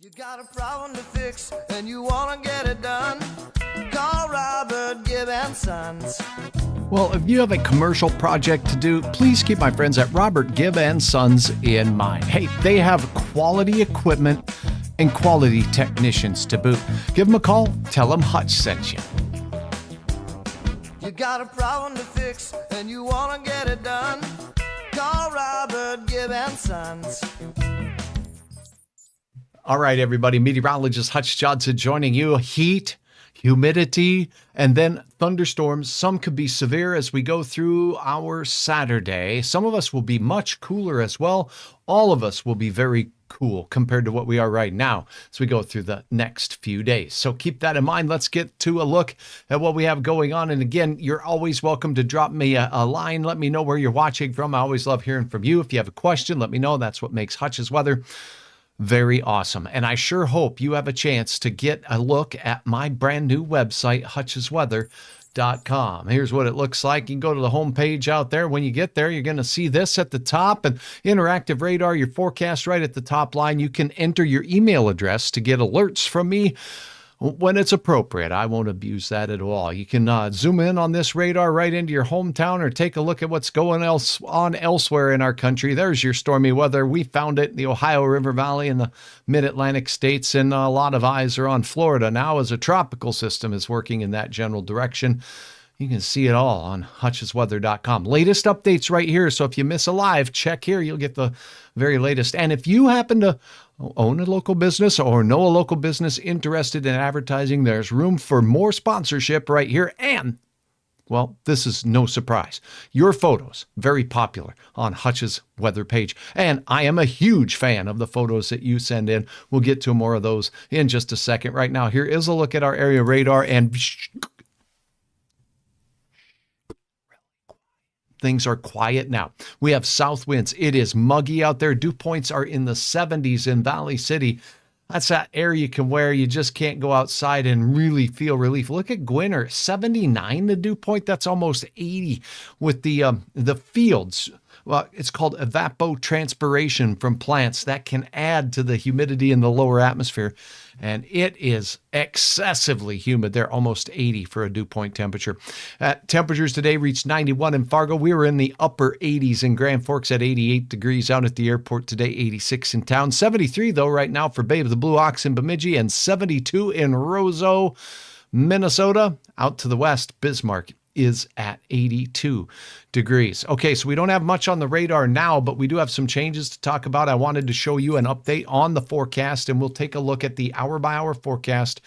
You got a problem to fix and you want to get it done. Call Robert Gibb and Sons. Well, if you have a commercial project to do, please keep my friends at Robert Gibb and Sons in mind. Hey, they have quality equipment and quality technicians to boot. Give them a call. Tell them Hutch sent you. You got a problem to fix and you want to get it done. Call Robert Gibb and Sons. All right, everybody. Meteorologist Hutch Johnson joining you. Heat, humidity, and then thunderstorms. Some could be severe as we go through our Saturday. Some of us will be much cooler as well. All of us will be very cool compared to what we are right now as we go through the next few days. So keep that in mind. Let's get to a look at what we have going on. And again, you're always welcome to drop me a line. Let me know where you're watching from. I always love hearing from you. If you have a question, let me know. That's what makes Hutch's weather very awesome. And I sure hope you have a chance to get a look at my brand new website, hutchesweather.com. Here's what it looks like. You can go to the home page out there. When you get there, you're going to see this at the top, and interactive radar, your forecast right at the top line. You can enter your email address to get alerts from me when it's appropriate. I won't abuse that at all. You can zoom in on this radar right into your hometown or take a look at what's going on elsewhere in our country. There's your stormy weather. We found it in the Ohio River Valley and the mid-Atlantic states, and a lot of eyes are on Florida now as a tropical system is working in that general direction. You can see it all on hutchesweather.com. Latest updates right here. So if you miss a live, check here. You'll get the very latest. And if you happen to own a local business or know a local business interested in advertising, there's room for more sponsorship right here. And, well, this is no surprise. Your photos, very popular on Hutch's weather page. And I am a huge fan of the photos that you send in. We'll get to more of those in just a second. Right now, here is a look at our area radar, and things are quiet now. We have south winds. It is muggy out there. Dew points are in the 70s in Valley City. That's that air you can wear. You just can't go outside and really feel relief. Look at Gwinner, 79 the dew point. That's almost 80 with the fields. Well, it's called evapotranspiration from plants that can add to the humidity in the lower atmosphere. And it is excessively humid. They're almost 80 for a dew point temperature. Temperatures today reached 91 in Fargo. We were in the upper 80s in Grand Forks at 88 degrees out at the airport today, 86 in town. 73, though, right now for Babe of the Blue Ox in Bemidji, and 72 in Roseau, Minnesota. Out to the west, Bismarck is at 82 degrees. Okay, so we don't have much on the radar now, but we do have some changes to talk about. I wanted to show you an update on the forecast, and we'll take a look at the hour-by-hour forecast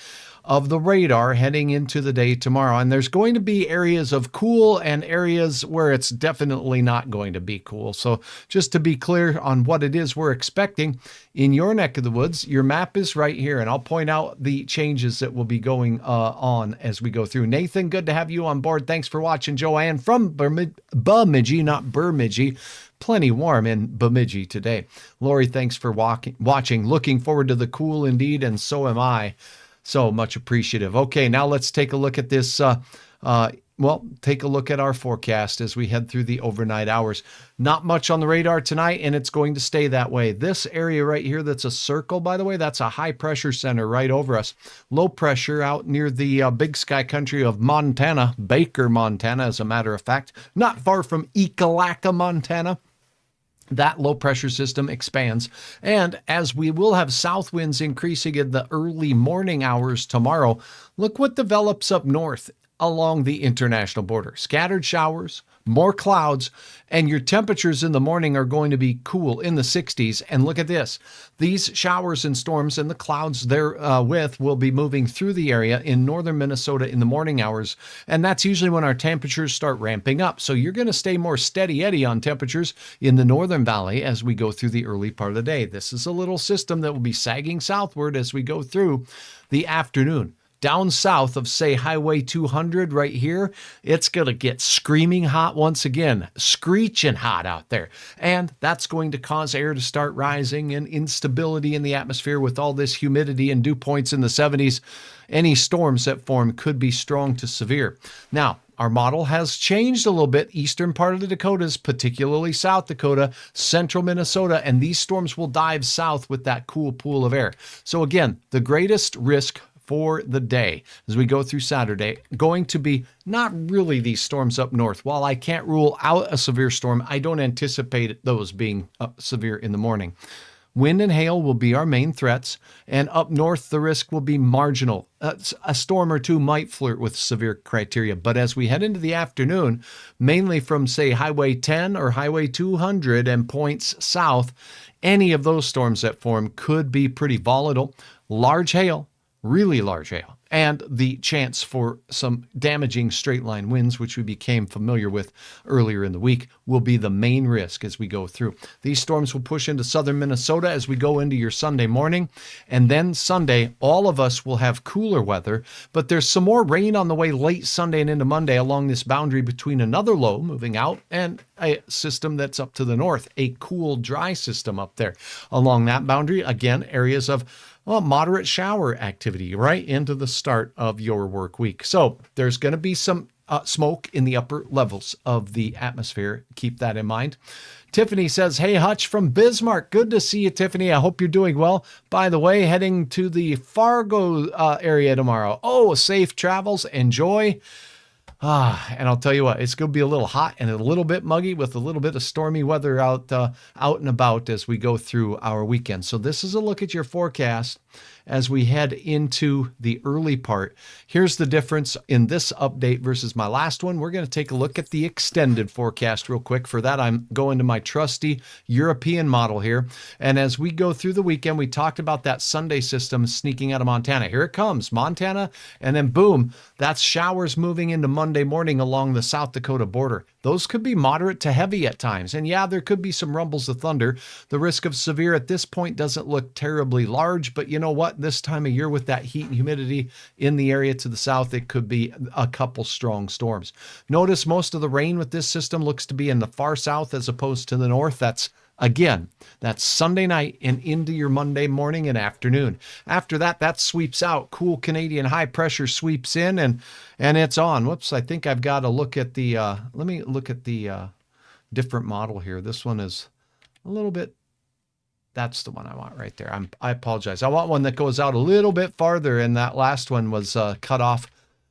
of the radar heading into the day tomorrow. And there's going to be areas of cool and areas where it's definitely not going to be cool. So just to be clear on what it is we're expecting in your neck of the woods, your map is right here, and I'll point out the changes that will be going on as we go through. Nathan, good to have you on board. Thanks for watching. Joanne from Bemidji, not Bemidji. Plenty warm in Bemidji today. Lori, thanks for watching. Looking forward to the cool indeed, and so am I. So much appreciative. Okay, now let's take a look at this. Take a look at our forecast as we head through the overnight hours. Not much on the radar tonight, and it's going to stay that way. This area right here that's a circle, by the way, that's a high pressure center right over us. Low pressure out near the big sky country of Montana, Baker, Montana, as a matter of fact. Not far from Ekalaka, Montana. That low pressure system expands, and as we will have south winds increasing in the early morning hours tomorrow, look what develops up north along the international border. Scattered showers, more clouds, and your temperatures in the morning are going to be cool in the 60s. And look at this. These showers and storms and the clouds therewith will be moving through the area in northern Minnesota in the morning hours. And that's usually when our temperatures start ramping up. So you're going to stay more steady Eddie on temperatures in the northern valley as we go through the early part of the day. This is a little system that will be sagging southward as we go through the afternoon. Down south of, say, Highway 200 right here, it's going to get screaming hot once again, screeching hot out there. And that's going to cause air to start rising and instability in the atmosphere with all this humidity and dew points in the 70s. Any storms that form could be strong to severe. Now, our model has changed a little bit. Eastern part of the Dakotas, particularly South Dakota, central Minnesota, and these storms will dive south with that cool pool of air. So again, the greatest risk for the day as we go through Saturday, going to be not really these storms up north. While I can't rule out a severe storm, I don't anticipate those being severe in the morning. Wind and hail will be our main threats, and up north, the risk will be marginal. A storm or two might flirt with severe criteria, but as we head into the afternoon, mainly from, say, Highway 10 or Highway 200 and points south, any of those storms that form could be pretty volatile. Large hail, really large hail, and the chance for some damaging straight line winds, which we became familiar with earlier in the week, will be the main risk as we go through. These storms will push into southern Minnesota as we go into your Sunday morning. And then Sunday, all of us will have cooler weather, but there's some more rain on the way late Sunday and into Monday along this boundary between another low moving out and a system that's up to the north, a cool, dry system up there. Along that boundary, again, areas of moderate shower activity right into the start of your work week. So there's going to be some smoke in the upper levels of the atmosphere. Keep that in mind. Tiffany says, hey, Hutch from Bismarck. Good to see you, Tiffany. I hope you're doing well. By the way, heading to the Fargo area tomorrow. Oh, safe travels. Enjoy. And I'll tell you what, it's going to be a little hot and a little bit muggy with a little bit of stormy weather out and about as we go through our weekend. So this is a look at your forecast as we head into the early part. Here's the difference in this update versus my last one. We're going to take a look at the extended forecast real quick. For that, I'm going to my trusty European model here. And as we go through the weekend, we talked about that Sunday system sneaking out of Montana. Here it comes, Montana, and then boom, that's showers moving into Monday morning along the South Dakota border. Those could be moderate to heavy at times. And yeah, there could be some rumbles of thunder. The risk of severe at this point doesn't look terribly large, but you know what? This time of year with that heat and humidity in the area to the south, it could be a couple strong storms. Notice most of the rain with this system looks to be in the far south as opposed to the north. That's Sunday night and into your Monday morning and afternoon. After that, that sweeps out. Cool Canadian high pressure sweeps in and it's on. Whoops, I think I've got to look at the, let me look at the different model here. This one is a little bit, that's the one I want right there. I apologize. I want one that goes out a little bit farther, and that last one was cut off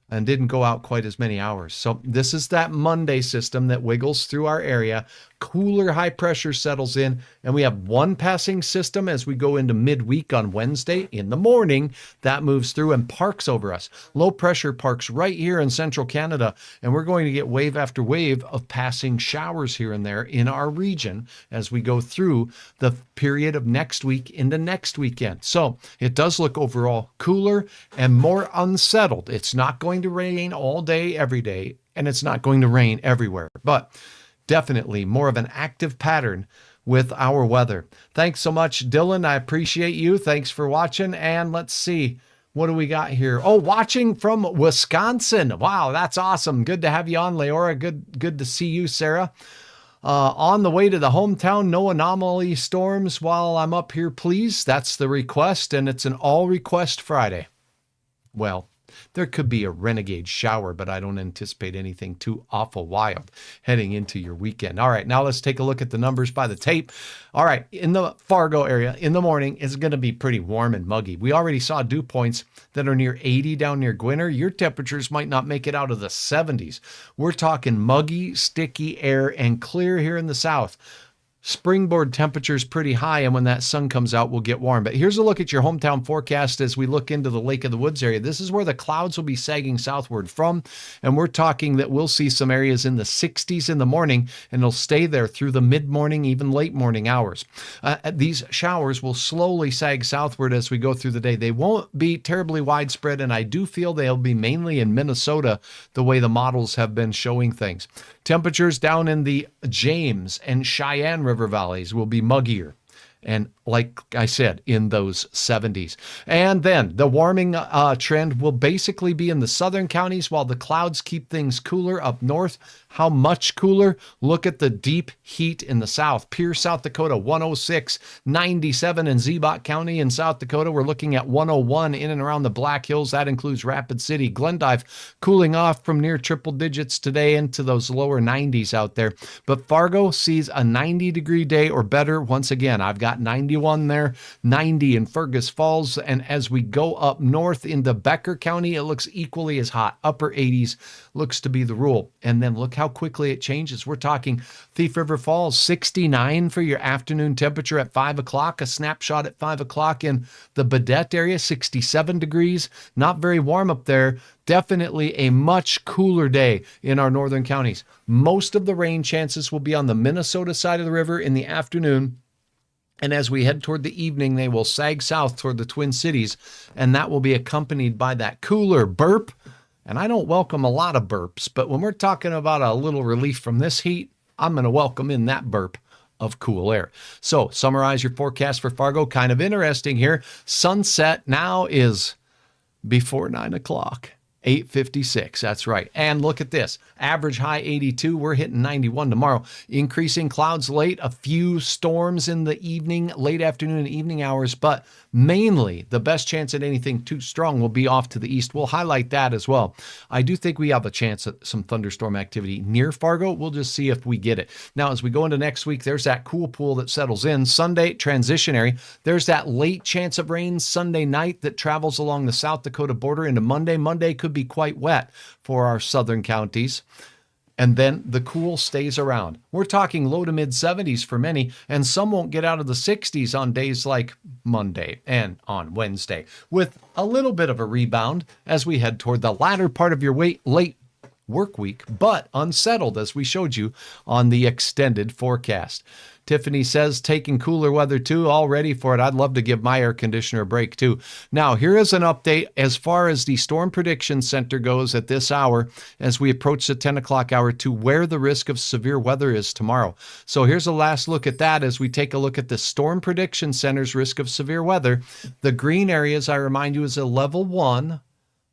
and didn't go out quite as many hours. So this is that Monday system that wiggles through our area. Cooler high pressure settles in, and we have one passing system as we go into midweek on Wednesday in the morning. That moves through and parks over us. Low pressure parks right here in central Canada, and we're going to get wave after wave of passing showers here and there in our region as we go through the period of next week into next weekend. So it does look overall cooler and more unsettled. It's not going to rain all day, every day, and it's not going to rain everywhere, but definitely more of an active pattern with our weather. Thanks so much, Dylan. I appreciate you. Thanks for watching. And let's see, what do we got here? Oh, watching from Wisconsin. Wow, that's awesome. Good to have you on, Leora. Good to see you, Sarah. On the way to the hometown, no anomaly storms while I'm up here, please. That's the request, and it's an all request Friday. Well, there could be a renegade shower, but I don't anticipate anything too awful wild heading into your weekend. All right, now let's take a look at the numbers by the tape. All right, in the Fargo area in the morning, it's going to be pretty warm and muggy. We already saw dew points that are near 80 down near Gwinner. Your temperatures might not make it out of the 70s. We're talking muggy, sticky air and clear here in the south. Springboard temperatures pretty high, and when that sun comes out, we'll get warm. But here's a look at your hometown forecast as we look into the Lake of the Woods area. This is where the clouds will be sagging southward from, and we're talking that we'll see some areas in the 60s in the morning, and they'll stay there through the mid-morning, even late morning hours. These showers will slowly sag southward as we go through the day. They won't be terribly widespread, and I do feel they'll be mainly in Minnesota, the way the models have been showing things. Temperatures down in the James and Cheyenne River valleys will be muggier. And like I said, in those 70s. And then the warming trend will basically be in the southern counties while the clouds keep things cooler up north. How much cooler? Look at the deep heat in the south. Pierce, South Dakota, 106, 97 in Ziebach County in South Dakota. We're looking at 101 in and around the Black Hills. That includes Rapid City. Glendive cooling off from near triple digits today into those lower 90s out there. But Fargo sees a 90-degree day or better. Once again, I've got 91 there, 90 in Fergus Falls. And as we go up north into Becker County, it looks equally as hot. Upper 80s looks to be the rule. And then look how quickly it changes. We're talking Thief River Falls, 69 for your afternoon temperature at 5 o'clock. A snapshot at 5 o'clock in the Badette area, 67 degrees. Not very warm up there. Definitely a much cooler day in our northern counties. Most of the rain chances will be on the Minnesota side of the river in the afternoon. And as we head toward the evening, they will sag south toward the Twin Cities, and that will be accompanied by that cooler burp. And I don't welcome a lot of burps, but when we're talking about a little relief from this heat, I'm going to welcome in that burp of cool air. So summarize your forecast for Fargo. Kind of interesting here. Sunset now is before 9 o'clock. 8:56. That's right. And look at this. Average high 82. We're hitting 91 tomorrow. Increasing clouds late. A few storms in the evening, late afternoon and evening hours. But mainly, the best chance at anything too strong will be off to the east. We'll highlight that as well. I do think we have a chance at some thunderstorm activity near Fargo. We'll just see if we get it. Now, as we go into next week, there's that cool pool that settles in. Sunday, transitionary. There's that late chance of rain Sunday night that travels along the South Dakota border into Monday. Monday could be quite wet for our southern counties. And then the cool stays around. We're talking low to mid 70s for many, and some won't get out of the 60s on days like Monday and on Wednesday, with a little bit of a rebound as we head toward the latter part of your late work week, but unsettled as we showed you on the extended forecast. Tiffany says, taking cooler weather too, all ready for it. I'd love to give my air conditioner a break too. Now, here is an update as far as the Storm Prediction Center goes at this hour as we approach the 10 o'clock hour to where the risk of severe weather is tomorrow. So here's a last look at that as we take a look at the Storm Prediction Center's risk of severe weather. The green areas, I remind you, is a level 1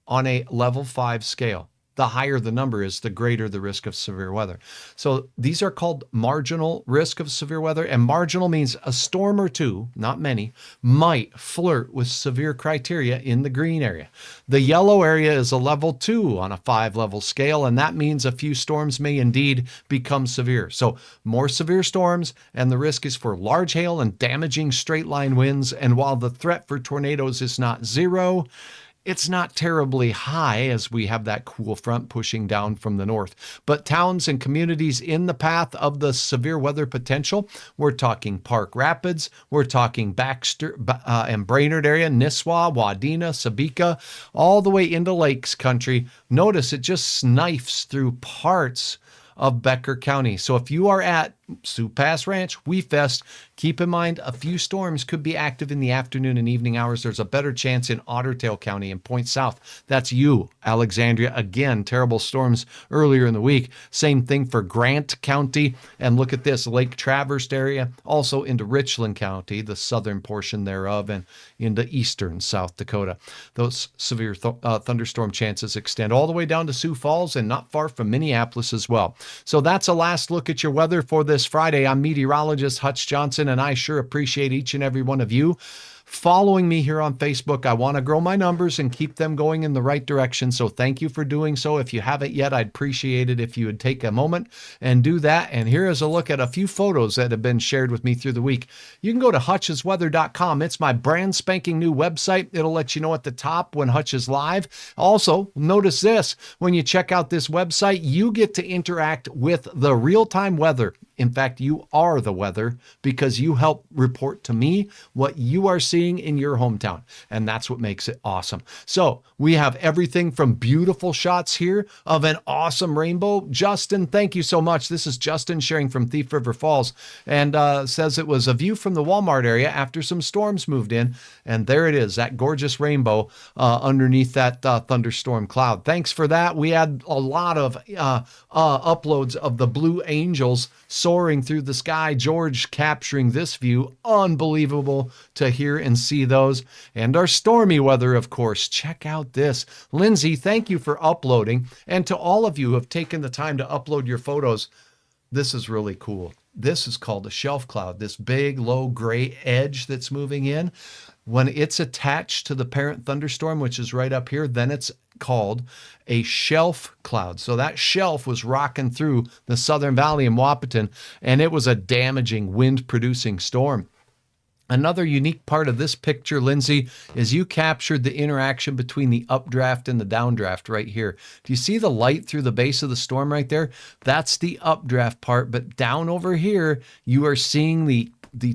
on a level 5 scale. The higher the number is, the greater the risk of severe weather. So these are called marginal risk of severe weather, and marginal means a storm or two, not many, might flirt with severe criteria in the green area. The yellow area is a level 2 on a 5-level scale, and that means a few storms may indeed become severe. So more severe storms, and the risk is for large hail and damaging straight line winds. And while the threat for tornadoes is not zero, it's not terribly high as we have that cool front pushing down from the north. But towns and communities in the path of the severe weather potential, we're talking Park Rapids, we're talking Baxter and Brainerd area, Nisswa, Wadena, Sabika, all the way into Lakes Country. Notice it just snipes through parts of Becker County. So if you are at Sioux Pass Ranch, We Fest, keep in mind a few storms could be active in the afternoon and evening hours. There's a better chance in Otter Tail County and Point South. That's you, Alexandria. Again, terrible storms earlier in the week. Same thing for Grant County. And look at this, Lake Traverse area, also into Richland County, the southern portion thereof, and into eastern South Dakota. Those severe thunderstorm chances extend all the way down to Sioux Falls and not far from Minneapolis as well. So that's a last look at your weather for this Friday. I'm meteorologist Hutch Johnson, and I sure appreciate each and every one of you following me here on Facebook. I want to grow my numbers and keep them going in the right direction. So thank you for doing so. If you haven't yet, I'd appreciate it if you would take a moment and do that. And here is a look at a few photos that have been shared with me through the week. You can go to hutchesweather.com. It's my brand spanking new website. It'll let you know at the top when Hutch is live. Also, notice this, when you check out this website, you get to interact with the real-time weather. In fact, you are the weather because you help report to me what you are seeing seeing in your hometown. And that's what makes it awesome. So we have everything from beautiful shots here of an awesome rainbow. Justin, thank you so much. This is Justin sharing from Thief River Falls, and says it was a view from the Walmart area after some storms moved in. And there it is, that gorgeous rainbow underneath that thunderstorm cloud. Thanks for that. We had a lot of uploads of the Blue Angels soaring through the sky. George capturing this view. Unbelievable to hear and see those. And our stormy weather, of course. Check out this. Lindsay, thank you for uploading. And to all of you who have taken the time to upload your photos, this is really cool. This is called a shelf cloud, this big, low gray edge that's moving in. When it's attached to the parent thunderstorm, which is right up here, then it's called a shelf cloud. So that shelf was rocking through the Southern Valley in Wahpeton, and it was a damaging wind-producing storm. Another unique part of this picture, Lindsay, is you captured the interaction between the updraft and the downdraft right here. Do you see the light through the base of the storm right there? That's the updraft part, but down over here, you are seeing the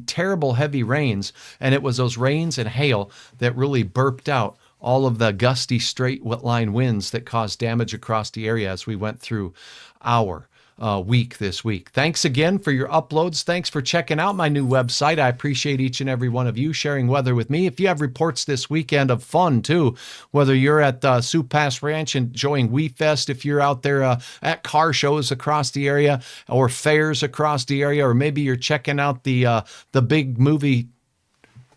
terrible heavy rains, and it was those rains and hail that really burped out all of the gusty straight line winds that caused damage across the area as we went through our week this week. Thanks again for your uploads. Thanks for checking out my new website. I appreciate each and every one of you sharing weather with me. If you have reports this weekend of fun too, whether you're at Sioux Pass Ranch enjoying Wee Fest, if you're out there at car shows across the area or fairs across the area, or maybe you're checking out the big movie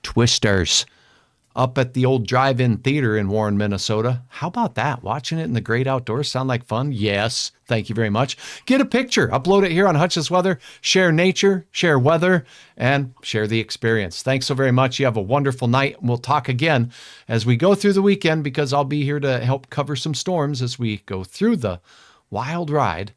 Twisters up at the old drive-in theater in Warren, Minnesota. How about that? Watching it in the great outdoors sound like fun? Yes. Thank you very much. Get a picture, upload it here on Hutch's Weather, share nature, share weather, and share the experience. Thanks so very much. You have a wonderful night. We'll talk again as we go through the weekend, because I'll be here to help cover some storms as we go through the wild ride